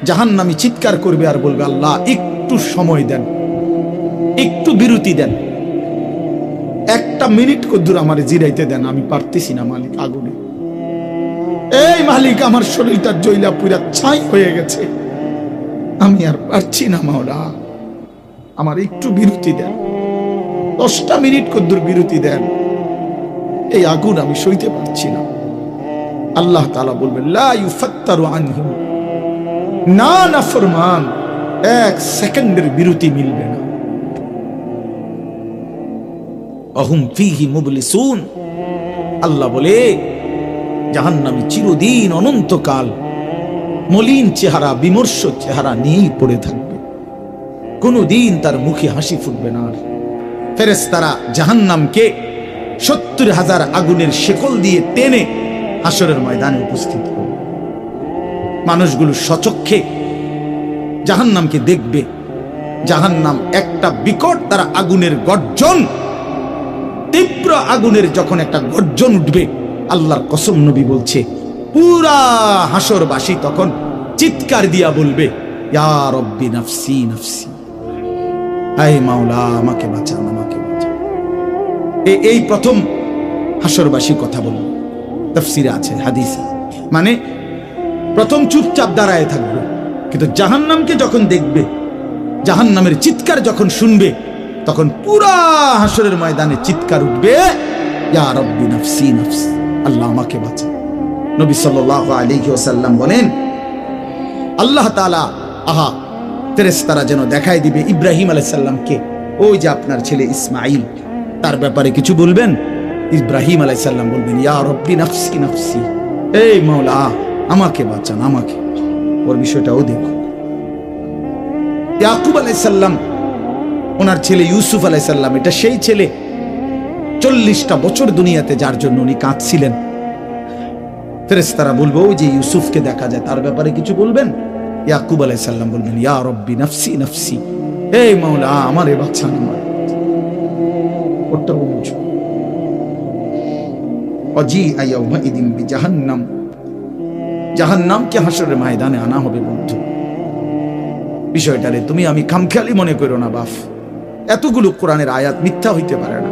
জাহান্নামী চিৎকার করবে আর বলবে, আল্লাহ একটু সময় দেন, একটু বিরতি দেন, একটা মিনিট কদ্দুর আমার জিরাইতে দেন, আমি পারতেছি না মালিক আগুনে। এই মালিক, আমার শরীরটা জ্বলা পুরা ছাই হয়ে গেছে, আমি আর পারছি না মাওলা, আমার একটু বিরতি দেন, 10টা মিনিট কদ্দুর বিরতি দেন, এই আগুন আমি সইতে পারছি না। আল্লাহ তাআলা বলবেন, লা ইউফাত্তারু আনহুম, না নাফরমান, 1 সেকেন্ডের বিরতি মিলবে না। অহুম ফীহি মুবলিসুন, আল্লাহ বলে জাহান্নামী চিরদিন অনন্তকাল মলিন চেহারা, বিমর্ষ চেহারা নিয়েই পড়ে থাকবে, কোনদিন তার মুখে হাসি ফুটবে না। ফেরেশতারা জাহান্নামকে 70,000 আগুনের শেকল দিয়ে টেনে হাসরের ময়দানে উপস্থিত করবে। মানুষগুলো সচক্ষে জাহান্নামকে দেখবে। জাহান্নাম একটা বিকট তারা আগুনের গর্জন, তীব্র আগুনের যখন একটা গর্জন উঠবে, আল্লাহর কসম নবী বলছে, পুরা হাসরবাসী তখন চিৎকার দিয়া বলবে, ইয়া রব্বি নাফসি নাফসি, হে মাওলা আমাকে বাঁচান, আমাকে বাঁচান। এই প্রথম হাসরবাসী কথা বলবে, তাফসীরে আছে, হাদিসে, মানে প্রথম চুপচাপ দাঁড়ায় থাকবে, কিন্তু জাহান্নামকে যখন দেখবে, জাহান্নামের চিৎকার যখন শুনবে, তখন পুরা হাসরের ময়দানে চিৎকার উঠবে, ইয়া রব্বি নাফসি নাফসি, আল্লাহ আমাকে বাঁচান। নবী সাল্লাল্লাহু আলাইহি ওয়াসাল্লাম বলেন, আল্লাহ তাআলা ফেরেশতারা যেন দেখায় দিবে ইব্রাহিম আলাইহিস সালামকে, ওই যে আপনার ছেলে ইসমাঈল, তার ব্যাপারে কিছু বলবেন। ইব্রাহিম আলাইহিস সালাম বলবেন, ইয়া রব্বি নাফসি নাফসি, এই মাওলা আমাকে বাঁচান, আমাকে। ওর বিষয়টাও দেখো। ইয়াকুব আলাইহিস সালাম, ওনার ছেলে ইউসুফ আলাইহিস সালাম, এটা সেই ছেলে 40টা বছর দুনিয়াতে যার জন্য উনি কাঁদছিলেন। ফেরেশতারা বলবো, ওই যে ইউসুফকে দেখা যায়, তার ব্যাপারে কিছু বলবেন। ইয়াকুব আলাইহিস সালাম বলবেন, ইয়া রব্বি নাফসি নাফসি, এই মাওলা আমারে বাঁচান, আমার। ওটা বুঝো। অজি আয়াউমা ইদিন বিজাহান্নাম, জাহান্নামকে হাসরের ময়দানে আনা হবে বন্ধু। বিষয়টারে তুমি আমি খামখেয়ালি মনে করো না বাপ, এতগুলো কোরআনের আয়াত মিথ্যা হইতে পারে না।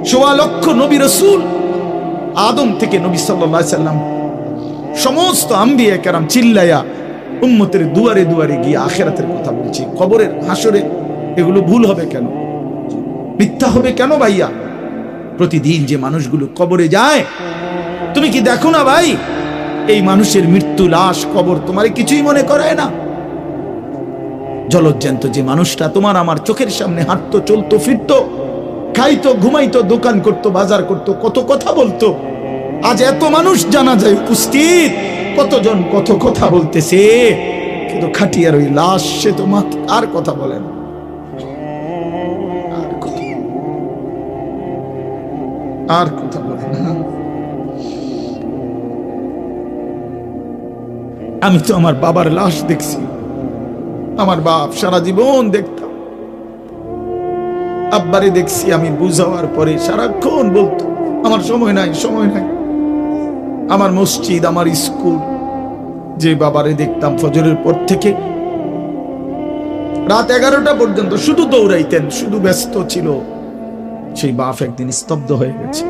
1.25 লক্ষ নবী রাসূল, আদম থেকে নবী সাল্লাল্লাহু আলাইহি সাল্লাম, সমস্ত আম্বিয়া কেরাম চিল্লায়া উম্মতের দুয়ারে দুয়ারে গিয়ে আখিরাতের কথা বলছি, কবরের হাসরে। এগুলো ভুল হবে কেন, মিথ্যা হবে কেন ভাইয়া? প্রতিদিন যে মানুষগুলো কবরে যায়, তুমি কি দেখো না ভাই, এই মানুষের মৃত্যু, লাশ, কবর তোমার কিছুই মনে করায় না? জলজ্জান্ত যে মানুষটা তোমার আমার চোখের সামনে হাঁটতো, চলতো, ফিরতো, খাইতো, ঘুমাইতো, দোকান করতো, বাজার করতো, কত কথা বলতো, আজ এত মানুষ জানা যায় উপস্থিত, কতজন কত কথা বলতেছে, কিন্তু খাটিয়ার ওই লাশ, সে তো আর কথা বলে না, আর কথা বলে না। আমি তো আমার বাবার লাশ দেখছি, আমার বাপ সারা জীবন দেখতাম, আব্বারে দেখছি আমি বুঝাওয়ার পরে সারাক্ষণ বলতো, আমার সময় নাই, সময় নাই। আমার মসজিদ, আমার স্কুল, যে বাবারে দেখতাম ফজরের পর থেকে রাত 11টা পর্যন্ত শুধু দৌড়াইতেন, শুধু ব্যস্ত ছিল, সেই বাপ একদিন স্তব্ধ হয়ে গেছে।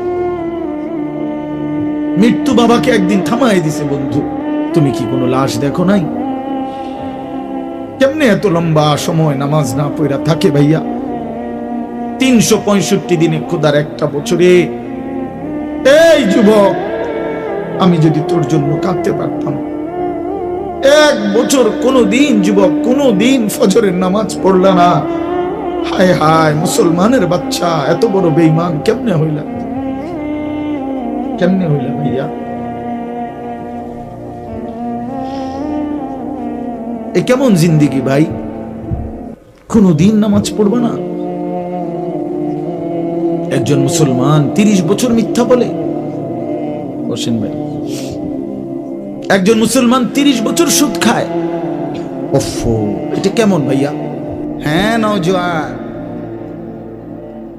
মৃত্যু বাবাকে একদিন থামাই দিছে, বন্ধু তুমি কি কোনো লাশ দেখো নাই? কেমনে এত লম্বা সময় নামাজ না পড়া থাকে ভাইয়া? 365 দিনে খোদার একটা বছরে। এই যুবক, আমি যদি তোর জন্য কাঁদতে পারতাম, 1 বছর কোনদিন যুবক, কোনদিন ফজরের নামাজ পড়লা না, হায় হায় মুসলমানের বাচ্চা, এত বড় বেঈমান কেমনে হইলা, কেমনে হইলা ভাইয়া? এ কেমন জিন্দেগি ভাই? কোনদিন নামাজ পড়বা না? একজন মুসলমান 30 বছর মিথ্যা বলে, হোসেন ভাই, একজন মুসলমান 30 বছর সুদ খায়। ওফো, এটা কেমন ভাইয়া? হ্যাঁ নওজোয়ান,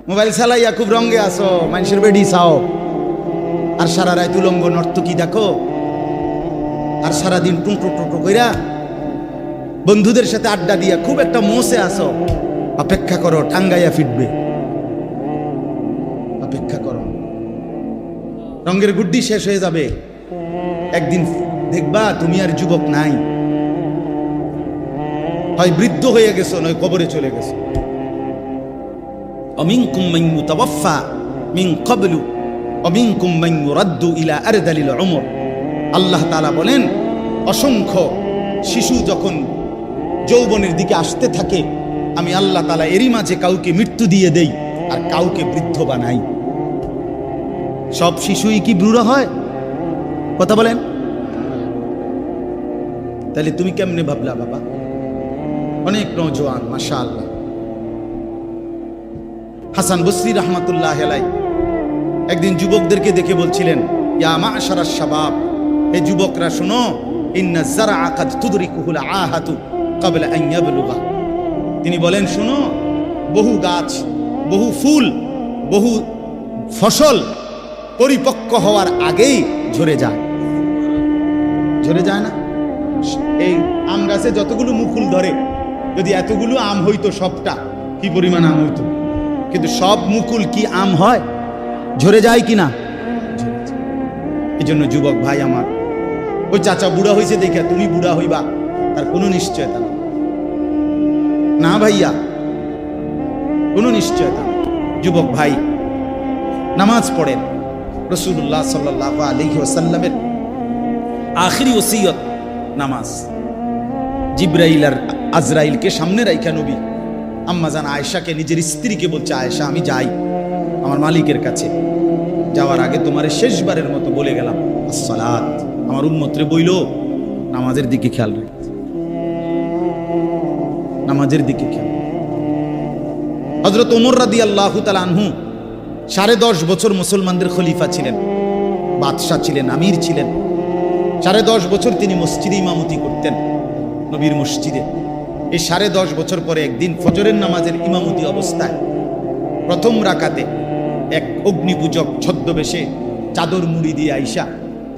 মোবাইল চালাইয়া খুব রঙে আসো, মানুষের বেডি চাও, আর সারা রাত উলঙ্গ নর্তকী দেখো, আর সারাদিন টুঁটো টুঁটো কইরা বন্ধুদের সাথে আড্ডা দিয়া খুব একটা মোসে আসো, অপেক্ষা করো, টাঙ্গাইয়া ফিটবে। অপেক্ষা করো, রঙের গুড্ডি শেষ হয়ে যাবে, একদিন দেখবা তুমি আর যুবক নাই, হয় বৃদ্ধ হয়ে গেছো নয় কবরে চলে গেছো। অমিনকুম মান ইউতাওয়াফা মিন ক্বাবলু অমিনকুম মান ইউরাদ্দু ইলা আরদালিল উমর। আল্লাহ তাআলা বলেন, অসংখ্য শিশু যখন যৌবনের দিকে আসতে থাকে, আমি আল্লাহ তাআলা এরই মাঝে কাউকে মৃত্যু দিয়ে দেই আর কাউকে বৃদ্ধ বানাই। সব শিশুই কি বুড়ো হয়? কথা বলেন। তাহলে তুমি কেমনে ভাবলা বাবা? অনেক নওজোয়ান মাশাআল্লাহ। হাসান বসরি রহমাতুল্লাহ আলাইহি একদিন যুবকদেরকে দেখে বলছিলেন, ইয়া মা'শারাশ শাবাব, হে যুবকরা শোনো, ইন্না যারআ কাদ তুদরিকুহুল আহাতু ক্বাবলা আন ইয়াবলুগা। তিনি বলেন, শোনো, বহু গাছ, বহু ফুল, বহু ফসল পরিপক্ক হওয়ার আগেই ঝরে যায়। ঝরে যায় না? এই আম গাছে যতগুলো মুকুল ধরে, যদি এতগুলো আম হইতো সবটা, কি পরিমাণ আম হইতো, কিন্তু সব মুকুল কি আম হয়? ঝরে যায় কিনা? এই জন্য যুবক ভাই আমার, ওই চাচা বুড়া হয়েছে দেখে তুমি বুড়া হইবা তার কোনো নিশ্চয়তা না ভাইয়া, কোনো নিশ্চয়তা। যুবক ভাই, নামাজ পড়েন। রাসূলুল্লাহ সাল্লাল্লাহু আলাইহি ওয়াসাল্লামের আখিরি ওসিয়ত নামাজ। জিবরাইল আর আজরাইলকে সামনে রাইখা নবী আম্মা জান আয়েশাকে, নিজের স্ত্রীকে বলছে, আয়েশা আমি যাই আমার মালিকের কাছে, যাওয়ার আগে তোমারে শেষবারের মতো বলে গেলাম আসসালাত। আমার উম্মতরে বইল নামাজের দিকে খেয়াল রাখ, নামাজের দিকে খেয়াল। হযরত ওমর রাদিয়াল্লাহু তাআলা আনহু 10.5 বছর মুসলমানদের খলিফা ছিলেন, বাদশাহ ছিলেন, আমির ছিলেন। 10.5 বছর তিনি মসজিদে ইমামতি করতেন, নবীর মসজিদে। এই 10.5 বছর পরে একদিন ফজরের নামাজের ইমামতি অবস্থায় প্রথম রাকাতে এক অগ্নিপূজক ছদ্মবেশে চাদর মুড়ি দিয়ে আইসা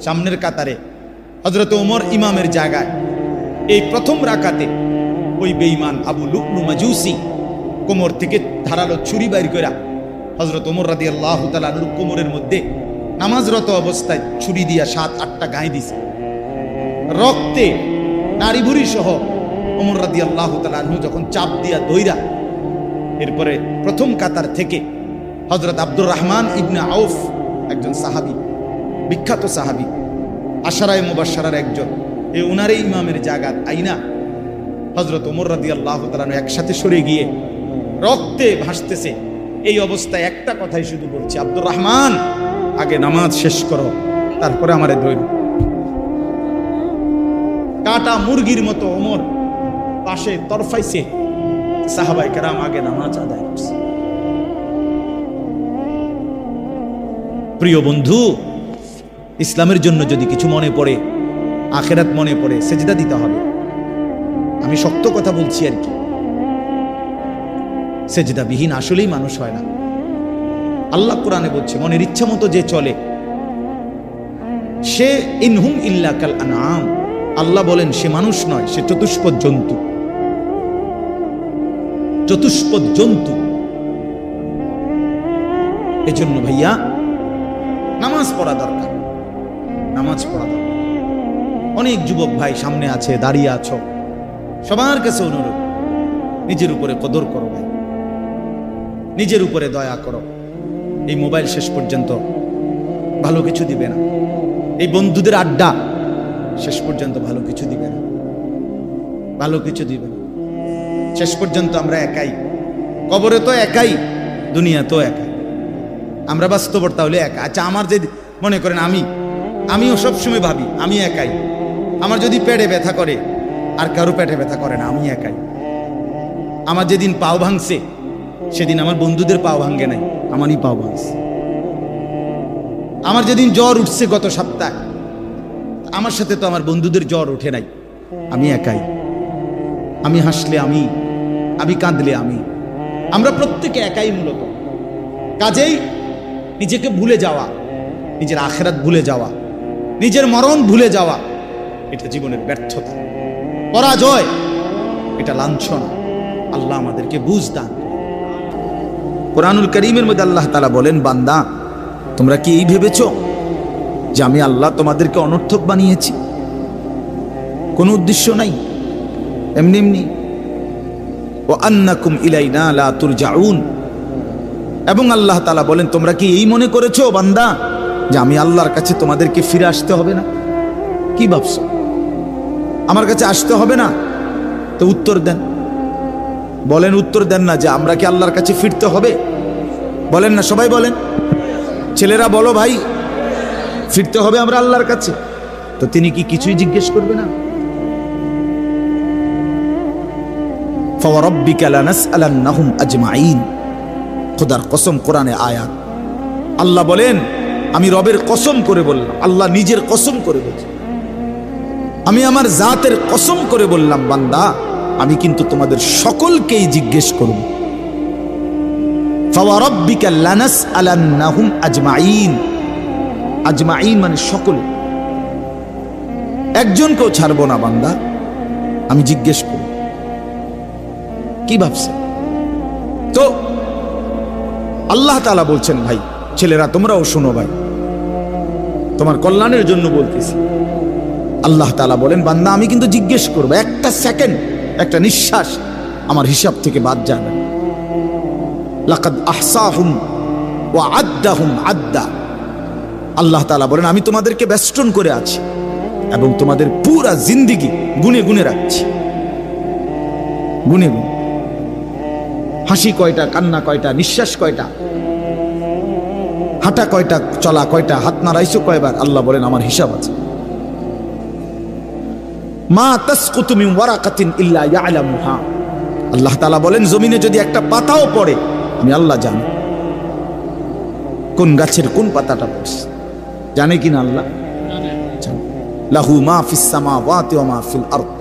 সামনের কাতারে হযরত ওমর ইমামের জায়গায়, এই প্রথম রাকাতে ওই বেঈমান আবু লুকলু মাজুসি কোমর থেকে ধারালো ছুরি বাইর কইরা হযরত ওমর রাদিয়াল্লাহু তাআলা আনহুর কোমরের মধ্যে নামাজরত অবস্থায় ছুরি দিয়া 7-8টা গায়ে দিছে। রক্তে নারী ভুরি সহ ওমর রাদিয়াল্লাহু তাআলা আনহু যখন চাপ দিয়া দইরা, এরপরে প্রথম কাতার থেকে হযরত আব্দুর রহমান ইবনে আউফ, একজন সাহাবী, বিখ্যাত সাহাবী, আশারায়ে মুবাশশারার একজন, এই উনারই ইমামের জায়গা আইনা হযরত ওমর রাদিয়াল্লাহু তাআলা একসাথে সরে গিয়ে রক্তে ভাসতেছে। এই অবস্থায় একটা কথাই শুধু বলছে, আব্দুর রহমান আগে নামাজ শেষ করো, তারপরে আমারে ধইর। কাটা মুরগির মতো ওমর পাশে তরফাইছে, সাহাবায়ে কেরাম আগে নামাজ আদায় করছে। প্রিয় বন্ধু, ইসলামের জন্য যদি কিছু মনে পড়ে, আখিরাত মনে পড়ে, সেজদা দিতে হবে। আমি শক্ত কথা বলছি আর কি, সেজদাবিহীন আসলেই মানুষ হয় না। আল্লাহ কোরআনে বলছে, মনের ইচ্ছা মতো যে চলে সে ইনহুম ইল্লা কাল আনআম। আল্লাহ বলেন সে মানুষ নয়, সে চতুষ্পদ জন্তু। চতুষ্পদ জন্তু। এজন্য ভাইয়া নামাজ পড়া দরকার, নামাজ পড়া দরকার। অনেক যুবক ভাই সামনে আছে, দাঁড়িয়ে আছো, সবার কাছে অনুরোধ, নিজের উপরে কদর করো ভাই, নিজের উপরে দয়া করো। এই মোবাইল শেষ পর্যন্ত ভালো কিছু দিবে না, এই বন্ধুদের আড্ডা শেষ পর্যন্ত ভালো কিছু দিবে না, ভালো কিছু দিবে না। শেষ পর্যন্ত আমরা একাই, কবরে তো একাই, দুনিয়া তো একাই, আমরা বাস্তবতা হলে একা। আচ্ছা, আমার যে মনে করেন আমিও সবসময় ভাবি আমি একাই। আমার যদি পেটে ব্যথা করে, আর কারো পেটে ব্যথা করে না, আমি একাই। আমার যেদিন পাও ভাঙছে সেদিন আমার বন্ধুদের পাও ভাঙে নাই, আমারই পাও ভাঙছে। আমার যেদিন জ্বর উঠছে গত সপ্তাহে, আমার সাথে তো আমার বন্ধুদের জ্বর ওঠে নাই, আমি একাই। আমি হাসলে আমি কাঁদলে আমরা প্রত্যেকে একাই মূলত। কাজেই নিজেকে ভুলে যাওয়া, নিজের আখিরাত ভুলে যাওয়া, নিজের মরণ ভুলে যাওয়া, এটা জীবনের ব্যর্থতা, পরাজয়। এটা লাঞ্ছনা। আল্লাহ আমাদেরকে বুঝ দান। কোরআনুল কারীমের মধ্যে আল্লাহ তাআলা বলেন, বান্দা তোমরা কি এই ভেবেছ যে আমি আল্লাহ তোমাদেরকে অনর্থক বানিয়েছি? কোনো উদ্দেশ্য নাই, এমনি এমনি। ওয়া আন্নাকুম ইলাইনা লা তুরজাউন, এবং আল্লাহ তাআলা বলেন তোমরা কি এই মনে করেছো বান্দা যে আমি আল্লাহর কাছে তোমাদেরকে ফিরে আসতে হবে না? কি ভাবছো আমার কাছে আসতে হবে না? তো উত্তর দেন, বলেন, উত্তর দেন না যে আমরা কি আল্লাহর কাছে ফিরতে হবে? বলেন না, সবাই বলেন, ছেলেরা বলো ভাই, ফিরতে হবে আমরা আল্লাহর কাছে। তো তিনি কি কিছুই জিজ্ঞেস করবে না? ফাওয়ারাব্বিকা লানাসআলান্নাহুম আজমাইন, খোদার কসম, কোরআনে আয়াত। আল্লাহ বলেন, আমি রবের কসম করে বললাম, আল্লাহ নিজের কসম করে বলছেন, আমি আমার জাতের কসম করে বললাম বান্দা আমি কিন্তু তোমাদের সকলকেই জিজ্ঞেস করব। ফাওয়ারাব্বিকা লানাসআলান্নাহুম আজমাইন, আজমাইন মানে সকলে, একজনকেও ছাড়বো না বান্দা, আমি জিজ্ঞেস করব। কি ভাবছে? তো আল্লাহ তাআলা বলছেন, ভাই ছেলেরা তোমরাও শোনো ভাই, তোমার কল্যাণের জন্য বলতেছি। আল্লাহ তাআলা বলেন, বান্দা আমি কিন্তু জিজ্ঞেস করব, একটা সেকেন্ড, একটা নিঃশ্বাস আমার হিসাব থেকে বাদ যাবে। লাকাদ আহসাহুম ওয়া আদ্দাহুম আদ্দা। আল্লাহ তাআলা বলেন, আমি তোমাদেরকে বেষ্টন করে আছি এবং তোমাদের পুরা জিন্দেগি গুনে গুনে রাখছি, গুনে গুনে। হাসি কয়টা, কান্না কয়টা, নিঃশ্বাস কয়টা, হাঁটা কয়টা, চলা কয়টা, হাত নাড়াইছো কয়বার, আল্লাহ বলেন আমার হিসাব আছে। মা তাসকুতু মিন ওয়ারাকাতিন ইল্লা ইয়ালামুহা, আল্লাহ তাআলা বলেন জমিনে যদি একটা পাতাও পড়ে আমি আল্লাহ জানি, কোন গাছের কোন পাতাটা পড়ছে জানে কিনা আল্লাহ জানে। লাহু মা ফিস সামাওয়াতি ওয়া মা ফিল আরদ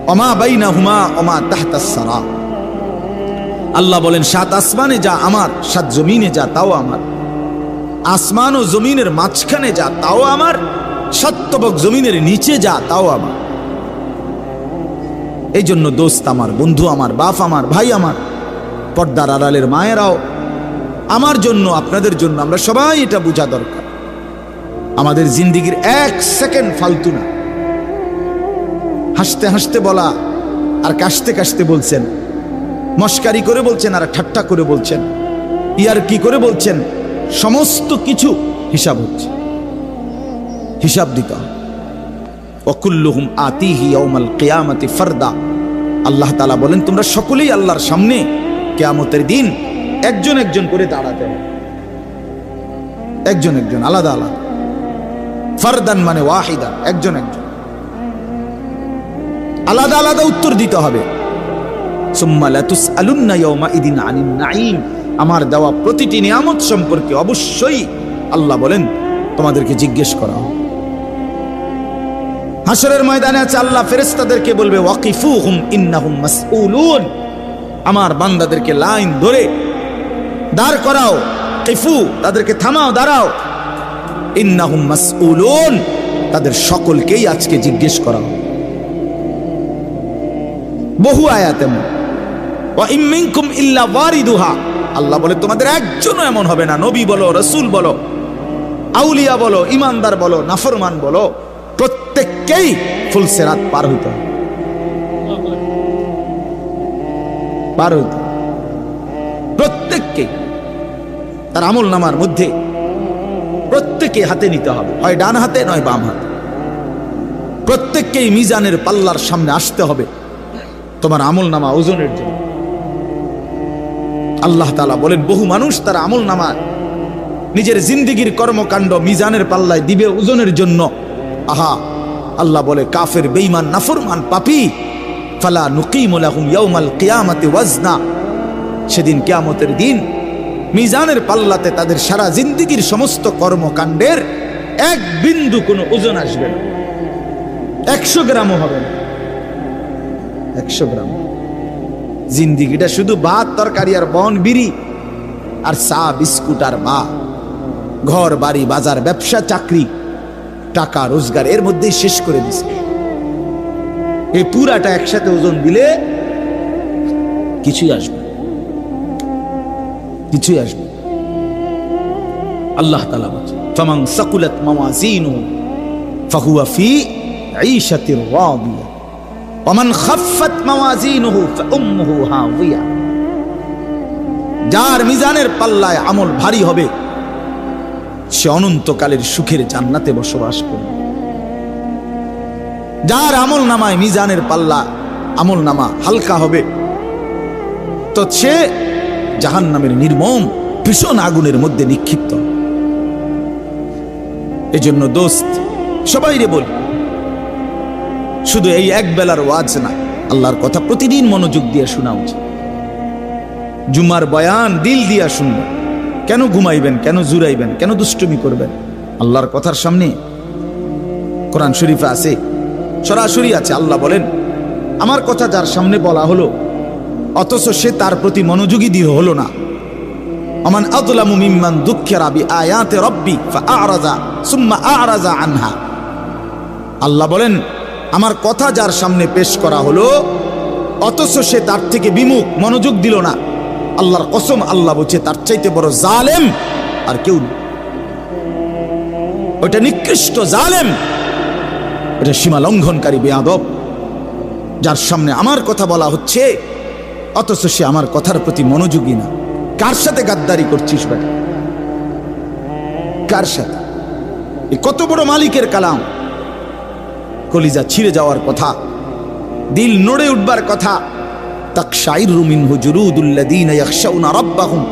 ওয়া মা বাইনাহুমা ওয়া মা তাহতাস সারা। আল্লাহ বলেন সাত আসমানে যা আমার, সাত জমিনে যা তাও আমার, আসমান ও জমিনের মাঝখানে যা তাও আমার, সত্যবক জমিনের নিচে যা তাও আমার। এই জন্য দোস্ত আমার, বন্ধু আমার, বাপ আমার, ভাই আমার, পর্দার আড়ালের মায়েরাও, আমার জন্য, আপনাদের জন্য, আমরা সবাই এটা বোঝা দরকার, আমাদের জিন্দেগির এক সেকেন্ড ফালতু না। হাসতে হাসতে বলা আর কাশতে কাশতে বলছেন, মস্কারি করে বলছেন আর ঠাট্টা করে বলছেন, ইয়ার কি করে বলছেন, সমস্ত কিছু হিসাব হচ্ছে, হিসাব দিতে হবে। ওয়াকুল্লুহুম আতিহি ইয়াউমাল কিয়ামাতি ফারদা। আল্লাহ তাআলা বলেন তোমরা সকলেই আল্লাহর সামনে কিয়ামতের দিন একজন একজন করে দাঁড়াতে হবে, একজন একজন, আলাদা আলাদা। ফারদান মানে ওয়াহিদা, একজন একজন, আলাদা আলাদা উত্তর দিতে হবে। সুম্মা লাতুসআলুন্না ইয়াউমাইদিন আনিন নাঈম, আমার দেওয়া প্রতিটি নিয়ামত সম্পর্কে অবশ্যই আল্লাহ বলেন তোমাদেরকে জিজ্ঞেস করা হবে। হাসরের ময়দানে আছে আল্লাহ ফেরেশতাদেরকে বলবে ওয়াকিফুহুম ইন্নাহুম মাসউলুন, আমার বান্দাদেরকে লাইন ধরে দাঁড় করাও, কিফু তাদেরকে থামাও, দাঁড়াও, ইন্নাহুম মাসউলুন তাদের সকলকেই আজকে জিজ্ঞেস করা হবে। বহু আয়াতে ওয়া ইম মিনকুম ইল্লা ওয়ারিদুহা, আল্লাহ বলে তোমাদের একজনও এমন হবে না, নবী বলো, রাসূল বলো, আউলিয়া বলো, ইমানদার বলো, নাফরমান বলো, প্রত্যেককেই ফুলসিরাত পার হইতে হবে, পার হইতে, প্রত্যেককে তার আমল নামার মধ্যে প্রত্যেকে হাতে নিতে হবে, হয় ডান হাতে নয় বাম হাতে। প্রত্যেককেই মিজানের পাল্লার সামনে আসতে হবে তোমার আমল নামা ওজনের জন্য। আল্লাহ তাআলা বলেন বহু মানুষ তার আমল নামা নিজের জিন্দেগির কর্মকাণ্ড মিজানের পাল্লায় দিবে ওজনের জন্য। আহা, আল্লাহ বলে কাফের, বেঈমান, নাফরমান, পাপী, ফালা নুকিমু লাহুম ইয়াউমাল কিয়ামাতি ওয়াজনা, সেদিন কিয়ামতের দিন মিজানের পাল্লাতে তাদের সারা জিন্দেগির সমস্ত কর্মকাণ্ডের এক বিন্দু কোনো ওজন আসবে না, 100 গ্রামও হবে না, 100 গ্রাম। জিন্দেগিটা শুধু ভাত তরকারি আর বন বিড়ি আর চা বিস্কুট আর বা ঘর বাড়ি বাজার ব্যবসা চাকরি টাকা রোজগার এর মধ্যেই শেষ করে দিছে। এই পুরাটা একসাথে ওজন দিলে কিছুই আসবে, কিছুই আসবে। আল্লাহ তাআলা বলেন, ফামান সাকুলাত মাওয়াজিনুহু ফাহুয়া ফি ঈশাতির রাদিয়া ওয়া মান খাফফাত মাওয়াজিনুহু ফাউম্মুহু হাওিয়া। যার মিজানের পাল্লায় আমল ভারী হবে সে অনন্তকালের সুখের জান্নাতে বসবাস করবে। যার আমল নামায় মিজানের পাল্লা আমল নামা হালকা হবে তো সে জাহান্নামের নির্মম ভীষণ আগুনের মধ্যে নিক্ষিপ্ত। এজন্য দোস্ত সবাইরে বলি, শুধু এই এক বেলার ওয়াজ না, আল্লাহর কথা প্রতিদিন মনোযোগ দিয়ে শোনা উচিত। জুমার বয়ান দিল দিয়া শুনবেন, কেন ঘুমাইবেন, কেন জুরাইবেন, কেন দুষ্টুমি করবেন? আল্লাহর কথার সামনে কোরআন শরীফে আছে, সরাসরি আছে। আল্লাহ বলেন, আমার কথা যার সামনে বলা হলো অথচ সে তার প্রতি মনোযোগী দিয়ে হলো না, আমান আযলামু মিম্মান যুক্কিরা বিআয়াতি রাব্বি ফাআরাযা সুম্মা আ'রাযা আনহা। আল্লাহ বলেন, আমার কথা যার সামনে পেশ করা হলো অথচ সে তার থেকে বিমুখ, মনোযোগ দিল না, আল্লাহর কসম, আল্লাহ বলছে তার চাইতে বড় জালেম আর কেউ নেই। ওটা নিকৃষ্ট জালেম, এটা সীমা লঙ্ঘনকারী বেয়াদব, যার সামনে আমার কথা বলা হচ্ছে অথচ সে আমার কথার প্রতি মনোযোগী না। কার সাথে গাদ্দারি করছিস বেটা? কার সাথে? কত বড় মালিকের কালাম, কলিজা ছিঁড়ে যাওয়ার কথা, দিল নড়ে উঠবার কথা। তাকশাইরু মিনহু জুলুদুল্লাযীনা ইয়াখশাউনা রাব্বাহুম।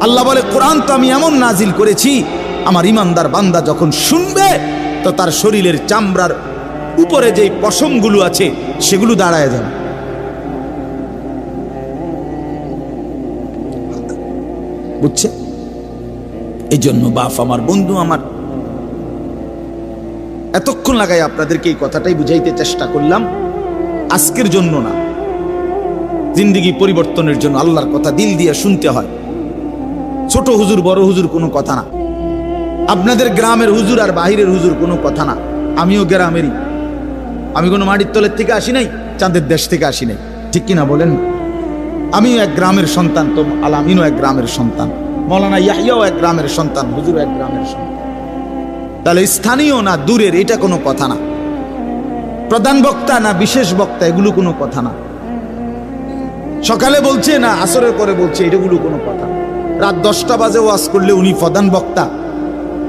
আল্লাহ বলে, কোরআন তো আমি এমন নাজিল করেছি, আমার ইমানদার বান্দা যখন শুনবে তো তার শরীরের চামড়ার উপরে যে পশমগুলো আছে সেগুলো দাঁড়ায় যাবে। বুঝছে? এই জন্য বাপ আমার, বন্ধু আমার, এতক্ষণ লাগাই আপনাদেরকে এই কথাটাই বুঝাইতে চেষ্টা করলাম। আজকের জন্য না, জিন্দেগি পরিবর্তনের জন্য আল্লাহর কথা দিল দিয়ে শুনতে হয়। ছোট হুজুর বড় হুজুর কোনো কথা না, আপনাদের গ্রামের হুজুর আর বাহিরের হুজুর কোনো কথা না। আমিও গ্রামেরই, আমি কোনো মাটির তলের থেকে আসি নাই, চাঁদের দেশ থেকে আসি নাই, ঠিক কিনা বলেন? আমিও এক গ্রামের সন্তান, তো আলামিনও এক গ্রামের সন্তান, মৌলানা ইয়াহিয়াও এক গ্রামের সন্তান, হুজুর এক গ্রামের সন্তান। তাহলে স্থানীয় না দূরের এটা কোনো কথা না, প্রধান বক্তা না বিশেষ বক্তা এগুলো কোনো কথা না, সকালে বলছে না আসরের পরে বলছে এটাগুলো কোনো কথা না। রাত 10টা বাজে ওয়াজ করলে উনি প্রধান বক্তা,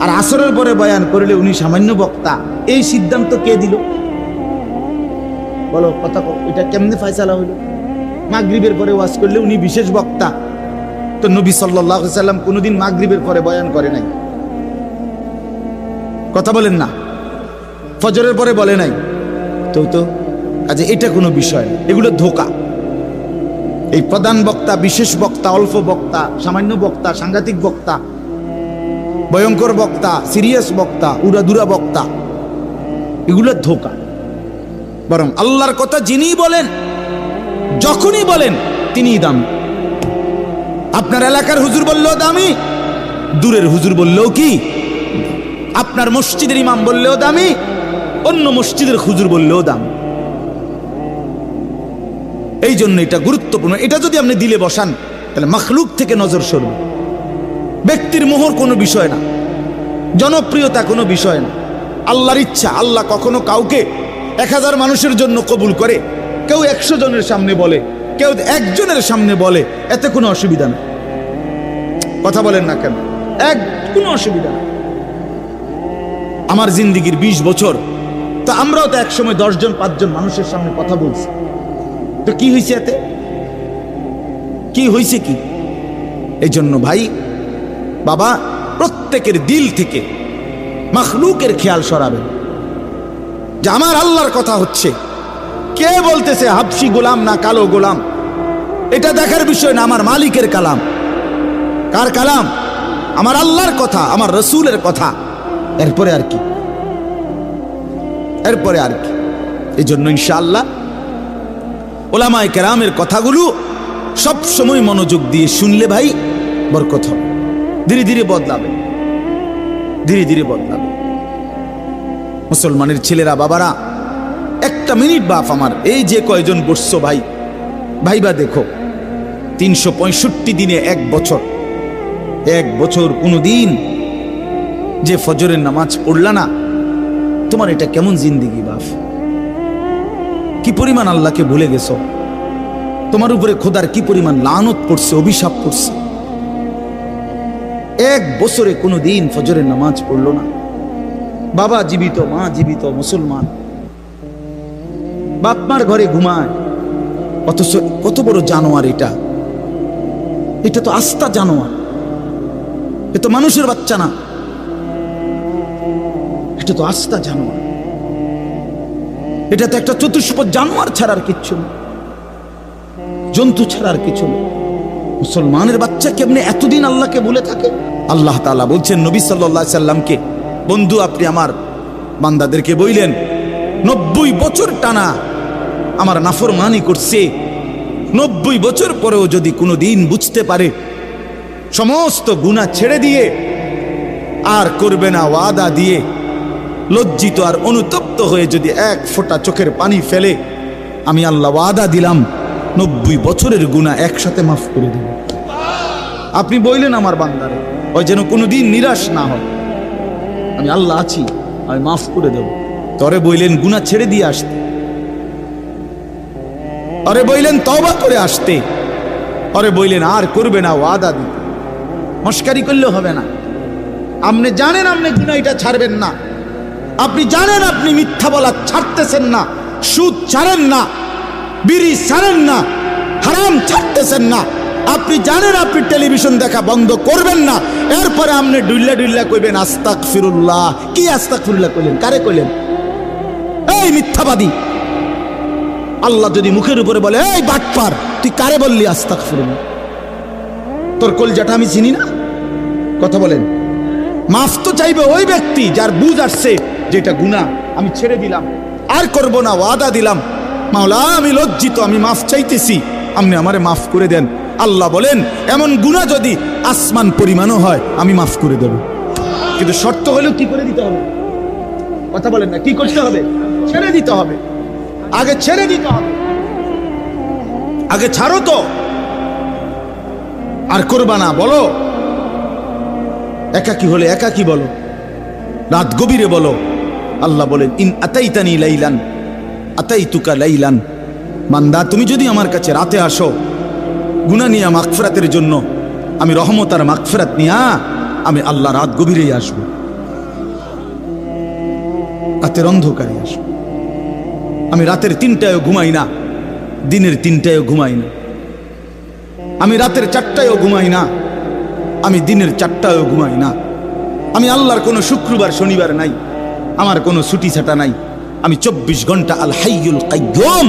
আর আসরের পরে বয়ান করলে উনি সামান্য বক্তা। এই সিদ্ধান্ত কে দিল বলো? কথা এটা কেমনে ফয়সালা হইল? মাগরিবের পরে ওয়াজ করলে উনি বিশেষ বক্তা, তো নবী সাল্লাল্লাহু আলাইহি সাল্লাম কোনোদিন মাগরিবের পরে বয়ান করে নাই, কথা বলেন না? ফজরের পরে বলে নাই, তো কাজে এটা কোনো বিষয় না, এগুলো ধোঁকা। এই প্রধান বক্তা, বিশেষ বক্তা, অল্প বক্তা, সামান্য বক্তা, সাংঘাতিক বক্তা, ভয়ঙ্কর বক্তা, সিরিয়াস বক্তা, উড়াদুরা বক্তা, এগুলো ধোঁকা। বরং আল্লাহর কথা যিনি বলেন, যখনই বলেন তিনিই দামি। আপনার এলাকার হুজুর বললেও দামি, দূরের হুজুর বললেও কি, আপনার মসজিদের ইমাম বললেও দামি, অন্য মসজিদের হুজুর বললেও দামি। এই জন্য এটা গুরুত্বপূর্ণ। এটা যদি আপনি দিলে বসান তাহলে মাখলুক থেকে নজর সরবে। ব্যক্তির মোহর কোনো বিষয় না, জনপ্রিয়তা কোনো বিষয় না, আল্লাহর ইচ্ছা। আল্লাহ কখনো কাউকে 1000 মানুষের জন্য কবুল করে, কেউ 100 জনের সামনে বলে, কেউ 1 জনের সামনে বলে, এতে কোনো অসুবিধা নেই। কথা বলেন না কেন? কোনো অসুবিধা নেই। আমার জিন্দিগির 20 বছর, তো আমরাও তো একসময় 10 জন 5 জন মানুষের সামনে কথা বলছি, তো কি হয়েছে এতে? কি হয়েছে কি? এই জন্য ভাই বাবা, প্রত্যেকের দিল থেকে মাখলুকের খেয়াল সরাবেন যে আমার আল্লাহর কথা হচ্ছে। কে বলতেছে হাবশি গোলাম না কালো গোলাম, এটা দেখার বিষয় না, আমার মালিকের কালাম। কার কালাম? আমার আল্লাহর কথা, আমার রসুলের কথা। এরপরে আর কি? এরপরে আর কি? এই জন্য ইনশাআল্লাহ ওলামায়ে কেরামের কথাগুলো সব সময় মনোযোগ দিয়ে শুনলে ভাই বরকত হবে। ধীরে ধীরে বদলাবে, ধীরে ধীরে বদলাবে। মুসলমানের ছেলেরা বাবারা, একটা একটা মিনিট বাপ আমার, এই যে কয়জন বসছো ভাই, ভাইবা দেখো 365 দিনে এক বছর কোনদিন যে ফজরের নামাজ পড়লা না, তোমার এটা কেমন জিন্দেগি বাপ? কি পরিমাণ আল্লাহকে ভুলে গেছো? তোমার উপরে খোদার কি পরিমাণ লানত পড়ছে, অভিশাপ পড়ছে। এক বছরে কোনদিন ফজরের নামাজ পড়লো না। বাবা জীবিত, মা জীবিত, মুসলমান, বাপ মার ঘরে ঘুমায়, অথচ কত বড় জানোয়ার এটা! এটা তো আস্তা জানোয়ার, এ তো মানুষের বাচ্চা না, এটা তো আস্তা জানোয়ার। এটা তো একটা চতুষ্পদ জানোয়ার ছাড়ার কিচ্ছু না, জন্তু ছাড়ার কিছু না। মুসলমানের বাচ্চা কেমনে এতদিন আল্লাহকে ভুলে থাকে? আল্লাহ তাআলা বলছেন নবী সাল্লাল্লাহু আলাইহি সাল্লামকে, বন্ধু আপনি আমার বান্দাদেরকে বইলেন 90 বছর টানা আমার নাফরমানি করছে, 90 বছর পরেও যদি কোনোদিন বুঝতে পারে, সমস্ত গুনাহ ছেড়ে দিয়ে আর করবে না ওয়াদা দিয়ে, লজ্জিত আর অনুতপ্ত হয়ে যদি এক ফোঁটা চোখের পানি ফেলে, আমি আল্লাহ ওয়াদা দিলাম 90 বছরের গুনাহ একসাথে মাফ করে দেব। আপনি বললেন আমার বান্দারে, ওই যেন কোনোদিন নিরাশ না হয়, আমি আল্লাহ আছি, আমি মাফ করে দেব। তরে বললেন গুনাহ ছেড়ে দিয়ে আসতে, আরে বললেন তওবা করে আসতে, আরে বললেন আর করবে না ওয়াদা দিতে। মস্কারি করলেও হবে না। আপনি জানেন আপনি গুনাহ এটা ছাড়বেন না, আপনি জানেন আপনি মিথ্যা বলা ছাড়তেছেন না, সুদ ছাড়েন না, বিড়ি ছাড়েন না, হারাম ছাড়তেছেন না, আপনি জানেন আপনি টেলিভিশন দেখা বন্ধ করবেন না, এরপরে আপনি ডুল্লা ডুল্লা কইবেন আস্তাগফিরুল্লাহ। কি আস্তাগফিরুল্লাহ কইলেন? কারে কইলেন? এই মিথ্যাবাদী! আল্লাহ যদি মুখের উপরে বলে এই বাটপার, তুই কারে বললি আস্তাগফিরুল্লাহ? তোর কলজাটা আমি চিনি না? কথা বলেন। মাফ তো চাইবে ওই ব্যক্তি যার বুঝ আসছে যেটা গুনাহ, আমি ছেড়ে দিলাম, আর করব না, ওয়াদা দিলাম। মাওলা আমি লজ্জিত, আমি মাফ চাইতেছি, আপনি আমারে মাফ করে দেন। আল্লাহ বলেন এমন গুনাহ যদি আসমান পরিমাণও হয় আমি মাফ করে দেব, কিন্তু শর্ত হলেও কি করে দিতে হবে? কথা বলেন না, কি করতে হবে? ছেড়ে দিতে হবে, আগে ছেড়ে দিতে হবে, আগে ছাড়ো তো, আর করবা না বলো। একাকি হলে একাকি বলো, রাত গভীরে বলো। আল্লাহ বলেন ইন আতাইতানি লাইলান আতাইতুকা লাইলান, বান্দা তুমি যদি আমার কাছে রাতে আসো গুনাহ নিয়ে মাগফিরাতের জন্য, আমি রহমত আর মাগফিরাত নিয়ে আমি আল্লাহ রাত গভীরেই আসবো, রাতের অন্ধকারে আসবো। আমি রাতের 3টায়ও ঘুমাই না, দিনের 3টায়ও ঘুমাই না, আমি রাতের 4টায়ও ঘুমাই না, আমি দিনের 4টায়ও ঘুমাই না। আমি আল্লাহর কোনো শুক্রবার শনিবার নাই, আমার কোনো ছুটি ছাটা নাই। আমি 24 ঘন্টা আল হাইয়ুল কাইয়্যুম,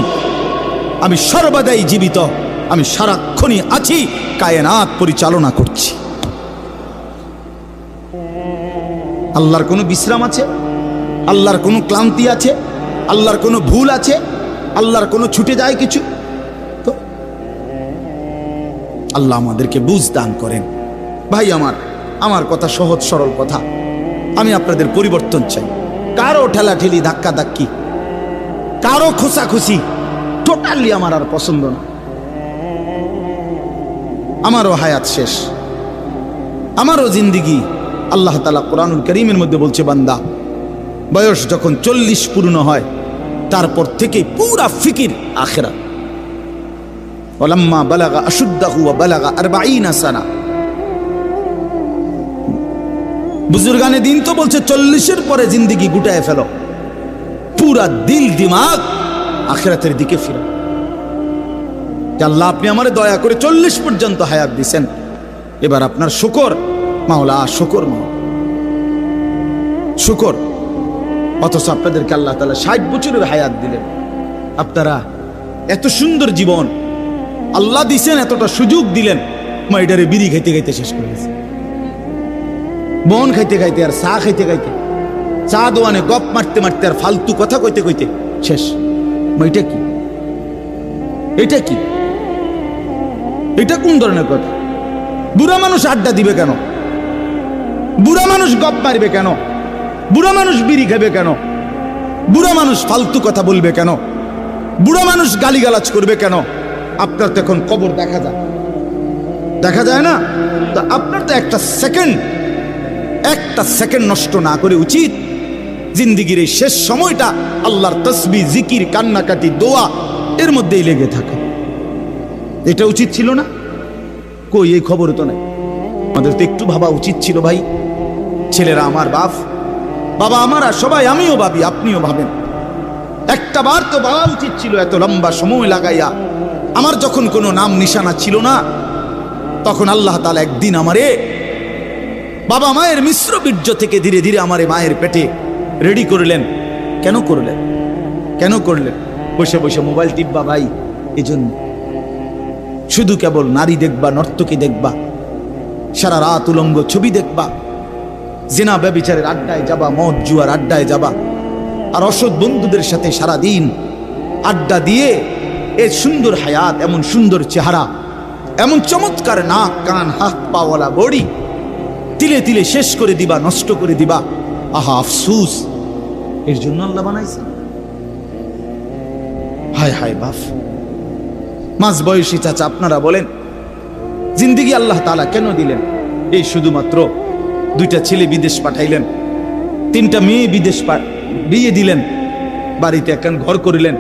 আমি সর্বদাই জীবিত, আমি সারাক্ষণই আছি, কায়নাত পরিচালনা করছি। আল্লাহর কোনো বিশ্রাম আছে? আল্লাহর কোনো ক্লান্তি আছে? আল্লাহর কোনো ভুল আছে? আল্লাহর কোনো ছুটে যায় কিছু? তো আল্লাহ আমাদেরকে বুঝ দান করেন। ভাই আমার কথা সহজ সরল কথা, আমি আপনাদের পরিবর্তন চাই। কারো ঠেলাঠেলি ধাক্কা ধাক্কি, কারো খোসাখুসি টোটালি আমার আর পছন্দ না। আমারও হায়াত শেষ, আমারও জিন্দিগি। আল্লাহ তাআলা কোরআনুল কারীমের মধ্যে বলছে, বান্দা বয়স যখন 40 পূর্ণ হয় তারপর থেকে পুরা ফিকির আখিরাত। ওয়ালাম্মা বালাগা আশুদ্দাহু ওয়া বালাগা 40 সানা। বুজুর্গানে দিন তো বলছে 40-এর পরে জিন্দিগি গুটায় ফেলো, পুরা দিল দিমাগ আখিরাতের দিকে ফিরো। আল্লাহ আপনি আমারে দয়া করে 40 পর্যন্ত হায়াত দিছেন, এবার আপনার শুকর মাওলা, শুকর মাওলা, শুকর। অথচ আপনাদেরকে আল্লাহ তাআলা 60 বছরের হায়াত দিলেন। আপনারা এত সুন্দর জীবন আল্লাহ দিছেন, এতটা সুযোগ দিলেন, মাইডারে বিড়ি খাইতে খাইতে শেষ করে গেছে, বন খাইতে খাইতে আর চা খাইতে খাইতে, চা দোয়ানে গপ মারতে মারতে আর ফালতু কথা কইতে কইতে শেষ। এটা কি? এটা কি? এটা কোন ধরনের কথা? বুড়া মানুষ আড্ডা দিবে কেন? বুড়া মানুষ গপ মারবে কেন? বুড়া মানুষ বিড়ি খাবে কেন? বুড়া মানুষ ফালতু কথা বলবে কেন? বুড়া মানুষ গালিগালাজ করবে কেন? আপনার তো এখন কবর দেখা যায় না? তো আপনার তো একটা সেকেন্ড নষ্ট না করে উচিত জিন্দিগির এই শেষ সময়টা আল্লাহর তসবিহ, জিকির, কান্নাকাটি, দোয়া এর মধ্যেই লেগে থাকে। এটা উচিত ছিল না? কই, এই খবর তো নাই। আমাদের তো একটু ভাবা উচিত ছিল ভাই। ছেলেরা আমার বাবা আমার, আর সবাই, আমিও ভাবি, আপনিও ভাবেন, একটা বার তো ভাবা উচিত ছিল। এত লম্বা সময় লাগাইয়া আমার যখন কোনো নাম নিশানা ছিল না, তখন আল্লাহ তাআলা একদিন আমারে বাবা মায়ের মিশ্র বীর্য থেকে ধীরে ধীরে আমারে মায়ের পেটে রেডি করলেন। কেন করলেন? বসে বসে মোবাইল টিপবা ভাই? এই জন্য শুধু কেবল নারী দেখবা, নর্তকী দেখবা, সারা রাত উলঙ্গ ছবি দেখবা, জিনা ব্যভিচারের আড্ডায় যাবা, মদ জুয়ার আড্ডায় যাবা, আর অসৎ বন্ধুদের সাথে সারা দিন আড্ডা দিয়ে এ সুন্দর হায়াত, এমন সুন্দর চেহারা, এমন চমৎকার নাক, কান, হাত পাওয়ালা বডি তিলে তিলে শেষ করে দিবা, নষ্ট করে দিবা। আহা আফসুস, এর জন্য আল্লাহ বানাইছে? হায় হায় বাপ, মাঝ বয়সী চাচা, আপনারা বলেন জিন্দিগি আল্লাহ তাআলা কেন দিলেন? এই শুধুমাত্র 2টা ছেলে বিদেশ পাঠাইলেন, 3টা মেয়ে বিদেশ বিয়ে দিলেন, বাড়িতে একখান ঘর করিলেন,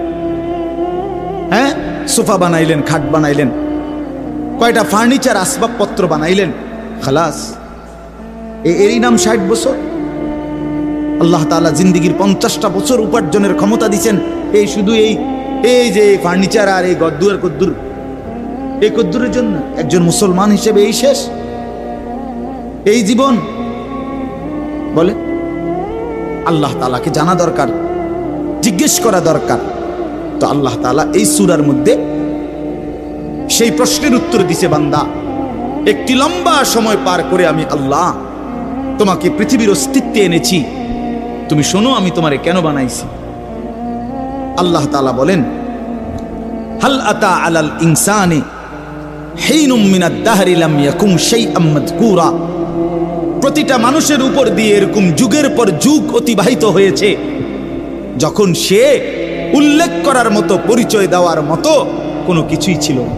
হ্যাঁ, সোফা বানাইলেন, খাট বানাইলেন, কয়টা ফার্নিচার আসবাবপত্র বানাইলেন, খালাস। এরই নাম 60 বছর? আল্লাহ তাআলা জিন্দিগির 50টা বছর উপার্জনের ক্ষমতা দিচ্ছেন এই শুধু এই যে ফার্নিচার আর এই গদ্দুর কদ্দুর, এই কদ্দুরের জন্য? একজন মুসলমান হিসেবে এই শেষ, এই জীবন? বলে আল্লাহ তাআলাকে জানা দরকার, জিজ্ঞেস করা দরকার। তো আল্লাহ তাআলা এই সূরার মধ্যে সেই প্রশ্নের উত্তর দিছে, বান্দা, একটি লম্বা সময় পার করে আমি আল্লাহ তোমাকে পৃথিবীর অস্তিত্বে এনেছি, তুমি শোনো আমি তোমারে কেন বানাইছি। আল্লাহ তাআলা বলেন, হাল আতা আলাল ইনসানি হিনুম মিনাদ দাহরি লাম ইয়াকুম শাইআম মাযকুরা। প্রতিটা মানুষের উপর দিয়ে এরকম যুগের পর যুগ অতিবাহিত হয়েছে যখন সে উল্লেখ করার মতো, পরিচয় দেওয়ার মতো কোনো কিছুই ছিল না।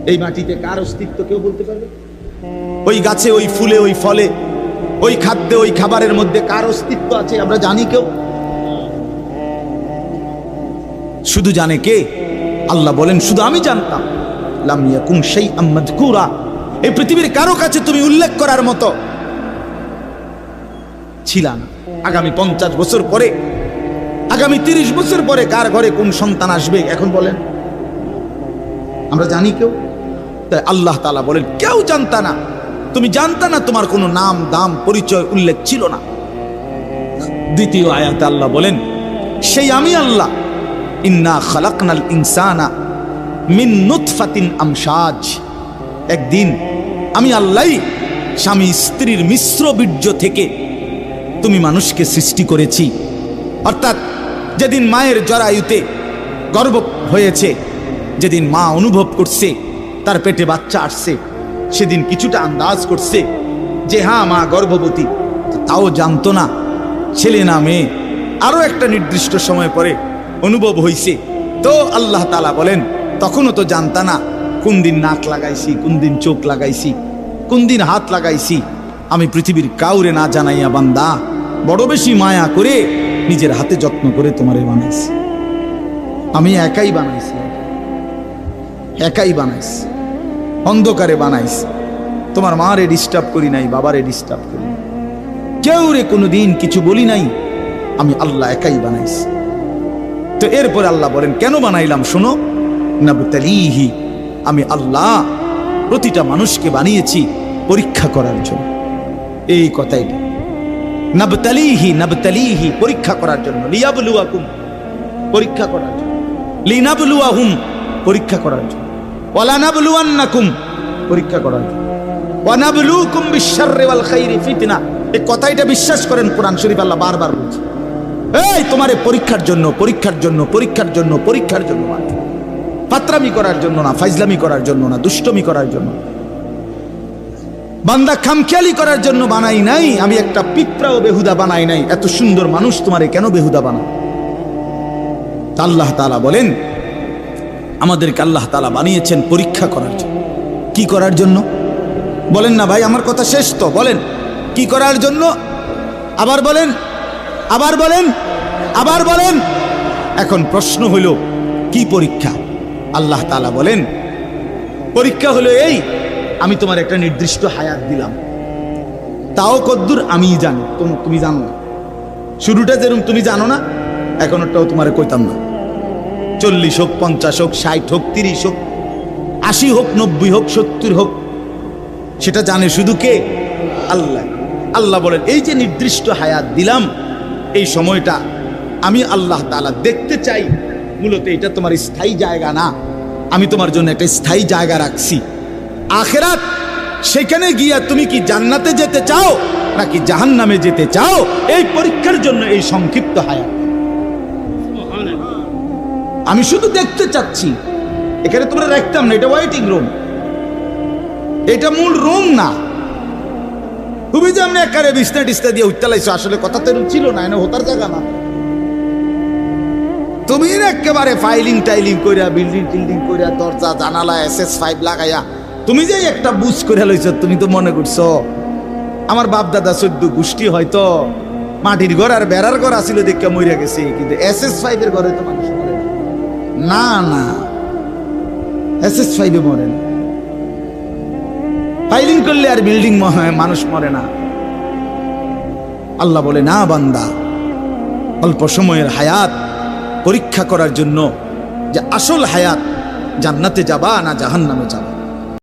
এই মাটিতে কার অস্তিত্ব কেউ বলতে পারবে? ওই গাছে, ওই ফুলে, ওই ফলে, ওই খাদ্যে, ওই খাবারের মধ্যে কার অস্তিত্ব আছে আমরা জানি কেউ? শুধু জানে কে? আল্লাহ বলেন শুধু আমি জানতাম। লাম ইয়াকুম শাইআম মাযকুরা, এই পৃথিবীর কারো কাছে তুমি উল্লেখ করার মতো ছিলা না। আগামী 50 বছর পরে, আগামী 30 বছর পরে কার ঘরে কোন সন্তান আসবে এখন বলেন? আমরা জানি কেউ? তাই আল্লাহ তাআলা বলেন কেউ জানতা না, তুমি জানতা না, তোমার কোনো নাম, দাম, পরিচয় উল্লেখ ছিল না। দ্বিতীয় আয়াতে আল্লাহ বলেন সেই আমি আল্লাহ, ইন্না খালাকনাল ইনসানা মিন নুতফাতিন আমশাজ। একদিন আমি আল্লাহ স্বামী স্ত্রীর মিশ্র বীর্য থেকে তুমি মানুষকে সৃষ্টি করেছি। অর্থাৎ যেদিন মায়ের জরায়ুতে গর্ভ হয়েছে, যেদিন মা অনুভব করছে তার পেটে বাচ্চা আসছে, সেদিন কিছুটা আন্দাজ করছে যে হ্যাঁ মা গর্ভবতী, তাও জানতো না ছেলে না মেয়ে। আরো একটা নির্দিষ্ট সময় পরে অনুভব হইছে। তো আল্লাহ তাআলা বলেন তখনও তো জানতা না কোন দিন নাক লাগাইছি, কোন দিন চোখ লাগাইছি, কোন দিন হাত লাগাইছি। আমি পৃথিবীর কাউরে না জানাইয়া বান্দা বড় বেশি মায়া করে নিজের হাতে যত্ন করে তোমারে বানাইছি। আমি একাই বানাইছি, অন্ধকারে বানাইছি। তোমার মারে ডিস্টার্ব করি নাই, বাবারে ডিস্টার্ব করি নাই, কেউ রে কোনোদিন কিছু বলি নাই। আমি আল্লাহ একাই বানাইছি। তো এরপর আল্লাহ বলেন কেন বানাইলাম শোনো, নাবতালিহি, আমি আল্লাহ প্রতিটা মানুষকে বানিয়েছি পরীক্ষা করার জন্য। এই কথাই নাবতালিহি, পরীক্ষা করার জন্য, লিয়াবলুয়াকুম, পরীক্ষা করার জন্য, লিনাবলুয়াহুম, পরীক্ষা করার জন্য, ওয়ালা নাবলুয়ান্নাকুম, পরীক্ষা করার জন্য, ওয়া নাবলুকুম বিশ-শাররি ওয়াল খাইরি ফিতনা। এই কথাটা বিশ্বাস করেন, কোরআন শরীফ আল্লাহ বারবার বলছে এই তোমারে পরীক্ষার জন্য, পরীক্ষার জন্য, পরীক্ষার জন্য, পরীক্ষার জন্য, ফাতরামি করার জন্য না, ফাইজলামি করার জন্য না, দুষ্টমি করার জন্য। বান্দা খামখেয়ালি করার জন্য বানাই নাই। আমি একটা পিঁপড়াও বেহুদা বানাই নাই। এত সুন্দর মানুষ তোমারে কেন বেহুদা বানাও? তা আল্লাহ তাআলা বলেন, আমাদেরকে আল্লাহ তাআলা বানিয়েছেন পরীক্ষা করার জন্য। কি করার জন্য বলেন না ভাই? আমার কথা শেষ তো, বলেন কি করার জন্য? আবার বলেন, আবার বলেন, আবার বলেন। এখন প্রশ্ন হইল কি পরীক্ষা? আল্লাহ তাআলা বলেন পরীক্ষা হলো এই, আমি তোমার একটা নির্দিষ্ট হায়াত দিলাম, তাও কদ্দুর আমি জানি, তুমি জানো না। শুরুটা যেরকম তুমি জানো না, এখনটাও তোমার কইতাম না। 40 হোক, 50 হোক, 60 হোক, 30 হোক, 80 হোক, 90 হোক, 70 হোক, সেটা জানে শুধু কে? আল্লাহ। আল্লাহ বলেন এই যে নির্দিষ্ট হায়াত দিলাম, এই সময়টা আমি আল্লাহ তাআলা দেখতে চাই। মূলত এটা তোমার স্থায়ী জায়গা না, আমি তোমার জন্য একটা স্থায়ী জায়গা রাখছি আখিরাত। সেখানে গিয়া তুমি কি জান্নাতে যেতে চাও নাকি জাহান্নামে যেতে চাও, এই পরীক্ষার জন্য এই সংক্ষিপ্ত হায়াত। আমি শুধু দেখতে চাচ্ছি। এখানে তোমরা রাখতাম না, এটা ওয়েটিং রুম, এটা মূল রুম না। তুমি যে আমি একারে বিছনা টিস্তা দিয়ে উঠতে লাইছো, আসলে কথা তো ছিল না, এনে হতার জায়গা না। তুমি একেবারে ফাইলিং টাইলিং কইরা, বিল্ডিং টিল্ডিং কইরা, দরজা জানালা SS5 লাগাইয়া তুমি যে একটা বুঝ করে লইছো, তুমি তো মনে করছো আমার বাপ দাদা 14 গোষ্ঠী হয়তো মাটির ঘর আর বেড়ার ঘর আসিল দেখে মরে গেছে, কিন্তু SS5 এর ঘরে তো মানুষ মরে না। না, SS5 এ মরে না। ফাইলিং করলে আর বিল্ডিং মানুষ মরে না। আল্লাহ বলে না বান্দা, অল্প সময়ের হায়াত পরীক্ষা করার জন্য যে আসল হায়াত জান্নাতে যাবা না জাহান্নামে যাবা।